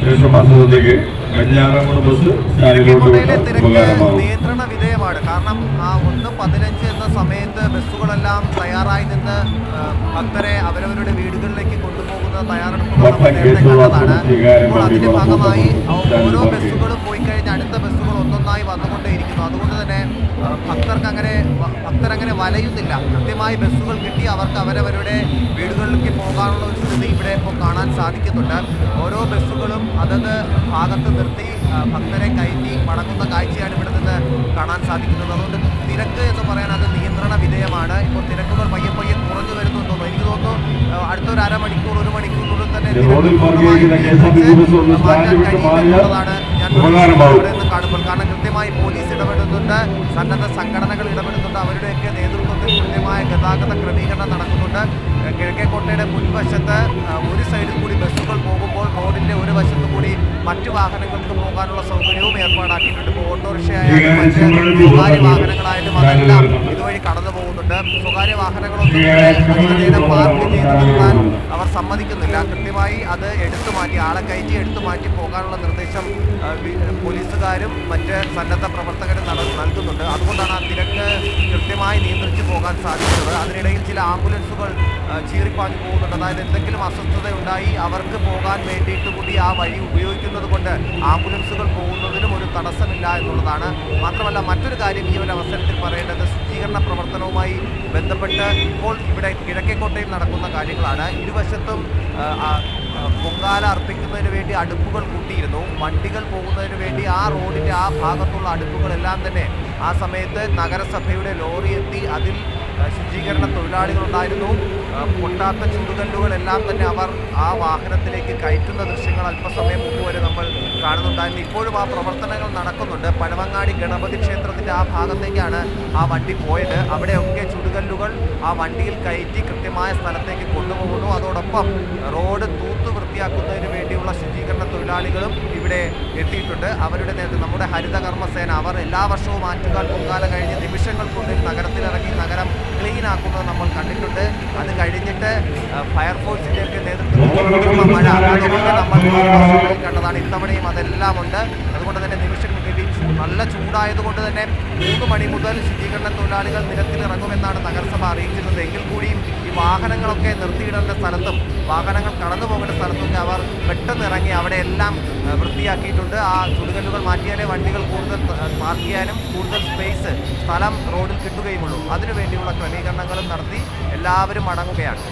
ശേഷം അസുഖത്തേക്ക് വെഞ്ഞാറമൂട് ബസ് സ്റ്റാൻഡിലോട്ട് വിട്ട ഉപകാരമാകും. നിയന്ത്രണ വിധേയമാണ്. കാരണം ആ 1:15 എന്ന സമയത്ത് ബസ്സുകളെല്ലാം തയ്യാറായി നിന്ന് ഭക്തരെ അവരവരുടെ വീടുകളിലേക്ക് കൊണ്ടുപോകുന്ന തയ്യാറെടുപ്പുകൾ നമ്മൾ നേരത്തെ കണ്ടതാണ്. ഇപ്പോൾ അതിന്റെ ഭാഗമായി ഓരോ ബസ്സുകളും പോയി കഴിഞ്ഞ് അടുത്ത ബസ്സുകൾ ഒന്നൊന്നായി വന്നുകൊണ്ടേയിരിക്കുന്നു. അതുകൊണ്ട് തന്നെ ഭക്തരങ്ങനെ വലയുന്നില്ല. കൃത്യമായി ബസ്സുകൾ കിട്ടി അവർക്ക് അവരവരുടെ വീടുകളിലേക്ക് പോകാനുള്ള ഒരു സ്ഥിതി ഇവിടെ ഇപ്പോൾ കാണാൻ സാധിക്കുന്നുണ്ട്. ഓരോ ബസ്സുകളും അതത് ഭാഗത്ത് നിർത്തി ഭക്തരെ കയറ്റി മടങ്ങുന്ന കാഴ്ചയാണ് ഇവിടെ നിന്ന് കാണാൻ സാധിക്കുന്നത്. അതുകൊണ്ട് തിരക്ക് എന്ന് പറയാൻ അത് നിയന്ത്രണ വിധേയമാണ്. ഇപ്പോൾ തിരക്കുകൾ പയ്യെ കുറഞ്ഞു വരുന്നുണ്ടോ എനിക്ക് തോന്നുന്നു. അടുത്തൊരു അരമണിക്കൂർ 1 മണിക്കൂറിനുള്ളിൽ തന്നെ മാറ്റാൻ കഴിയുമെന്നുള്ളതാണ് ഞാൻ ഇവിടെ നിന്ന് കാണുമ്പോൾ. കാരണം കൃത്യമായി പോലീസ് ഇടപെടുന്നുണ്ട്, സന്നദ്ധ സംഘടനകൾ ഇടപെടുന്നുണ്ട്, അവരുടെയൊക്കെ നേതൃത്വത്തിൽ കൃത്യമായ ഗതാഗത ക്രമീകരണം നടക്കുന്നുണ്ട്. കിഴക്കേക്കോട്ടയുടെ മുൻവശത്ത് ഒരു സൈഡിൽ കൂടി ബസ്സുകൾ പോകുമ്പോൾ റോഡിന്റെ ഒരു വശത്തു കൂടി മറ്റു വാഹനങ്ങൾക്ക് പോകാനുള്ള സൗകര്യവും ഏർപ്പാടാക്കിയിട്ടുണ്ട്. ഇപ്പോൾ ഓട്ടോറിക്ഷയായാലും മറ്റ് സ്വകാര്യ വാഹനങ്ങളായാലും അതെല്ലാം ഇതുവഴി കടന്നു പോകുന്നുണ്ട്. സ്വകാര്യ വാഹനങ്ങളൊന്നും പാർക്ക് ചെയ്ത് നിർത്താൻ അവർ സമ്മതിക്കുന്നില്ല. കൃത്യമായി അത് ആളെ കയറ്റി എടുത്തു മാറ്റി പോകാനുള്ള നിർദ്ദേശം പോലീസുകാരും മറ്റ് സന്നദ്ധ പ്രവർത്തകരും നൽകുന്നുണ്ട്. അതുകൊണ്ടാണ് ആ തിരക്ക് കൃത്യമായി നിയന്ത്രിച്ചു പോകാൻ സാധിക്കുന്നത്. അതിനിടയിൽ ചില ആംബുലൻസുകൾ ചീറിപ്പാഞ്ഞു പോകുന്നുണ്ട്. അതായത് എന്തെങ്കിലും അസ്വസ്ഥതയുണ്ടായി അവർക്ക് പോകാൻ വേണ്ടിയിട്ട് കൂടി ആ വഴി ഉപയോഗിക്കുന്നത് കൊണ്ട് ആംബുലൻസുകൾ പോകുന്നതിനും ഒരു തടസ്സമില്ല എന്നുള്ളതാണ്. മാത്രമല്ല മറ്റൊരു കാര്യം ഈ ഒരു അവസരത്തിൽ പറയേണ്ടത് ശുചീകരണ പ്രവർത്തനവുമായി ബന്ധപ്പെട്ട് ഇപ്പോൾ ഇവിടെ കിഴക്കേക്കോട്ടയിൽ നടക്കുന്ന കാര്യങ്ങളാണ്. ഇരുവശത്തും പൊങ്കാല അർപ്പിക്കുന്നതിന് വേണ്ടി അടുപ്പുകൾ കൂട്ടിയിരുന്നു. വണ്ടികൾ പോകുന്നതിന് വേണ്ടി ആ റോഡിൻ്റെ ആ ഭാഗത്തുള്ള അടുപ്പുകളെല്ലാം തന്നെ ആ സമയത്ത് നഗരസഭയുടെ ലോറി എത്തി അതിൽ ശുചീകരണ തൊഴിലാളികളുണ്ടായിരുന്നു. പൊട്ടാത്ത ചുടുകല്ലുകളെല്ലാം തന്നെ അവർ ആ വാഹനത്തിലേക്ക് കയറ്റുന്ന ദൃശ്യങ്ങൾ അല്പസമയം മുമ്പ് വരെ നമ്മൾ കാണുന്നുണ്ടായിരുന്നു. ഇപ്പോഴും ആ പ്രവർത്തനങ്ങൾ നടക്കുന്നുണ്ട്. പഴവങ്ങാടി ഗണപതി ക്ഷേത്രത്തിൻ്റെ ആ ഭാഗത്തേക്കാണ് ആ വണ്ടി പോയത്. അവിടെയൊക്കെ ചുടുകല്ലുകൾ ആ വണ്ടിയിൽ കയറ്റി കൃത്യമായ സ്ഥലത്തേക്ക് കൊണ്ടുപോകുന്നു. അതോടൊപ്പം റോഡ് വൃത്തിയാക്കുന്നതിന് വേണ്ടിയുള്ള ശുചീകരണ തൊഴിലാളികളും ഇവിടെ എത്തിയിട്ടുണ്ട്. അവരുടെ നേതൃത്വം നമ്മുടെ ഹരിതകർമ്മസേന അവർ എല്ലാ വർഷവും ആറ്റുകാൽ പൊങ്കാല കഴിഞ്ഞ് നിമിഷങ്ങൾക്കുള്ളിൽ നഗരത്തിലിറങ്ങി നഗരം ക്ലീൻ ആക്കുന്നത് നമ്മൾ കണ്ടിട്ടുണ്ട്. അത് കഴിഞ്ഞിട്ട് ഫയർഫോഴ്സിൻ്റെയൊക്കെ നേതൃത്വത്തിൽ മഴ അതൊക്കെ നമ്മൾ കണ്ടതാണ്. ഇത്തവണയും അതെല്ലാം ഉണ്ട്. അതുകൊണ്ട് തന്നെ നിമിഷങ്ങൾക്ക് നല്ല ചൂടായതുകൊണ്ട് തന്നെ 3 മണി മുതൽ ശുചീകരണ തൊഴിലാളികൾ നിരത്തിലിറങ്ങുമെന്നാണ് നഗരസഭ അറിയിച്ചിരുന്നത്. എങ്കിൽ കൂടിയും ഈ വാഹനങ്ങളൊക്കെ നിർത്തിയിടേണ്ട സ്ഥലത്തും വാഹനങ്ങൾ കടന്നു പോകേണ്ട സ്ഥലത്തൊക്കെ അവർ പെട്ടെന്ന് ഇറങ്ങി അവിടെയെല്ലാം വൃത്തിയാക്കിയിട്ടുണ്ട്. ആ ചുടുകല്ലുകൾ മാറ്റിയാലേ വണ്ടികൾ കൂടുതൽ പാർക്ക് ചെയ്യാനും കൂടുതൽ സ്ഥലം റോഡിൽ കിട്ടുകയുമുള്ളൂ. അതിനുവേണ്ടിയുള്ള ക്രമീകരണങ്ങളും നടത്തി എല്ലാവരും മടങ്ങുകയാണ്.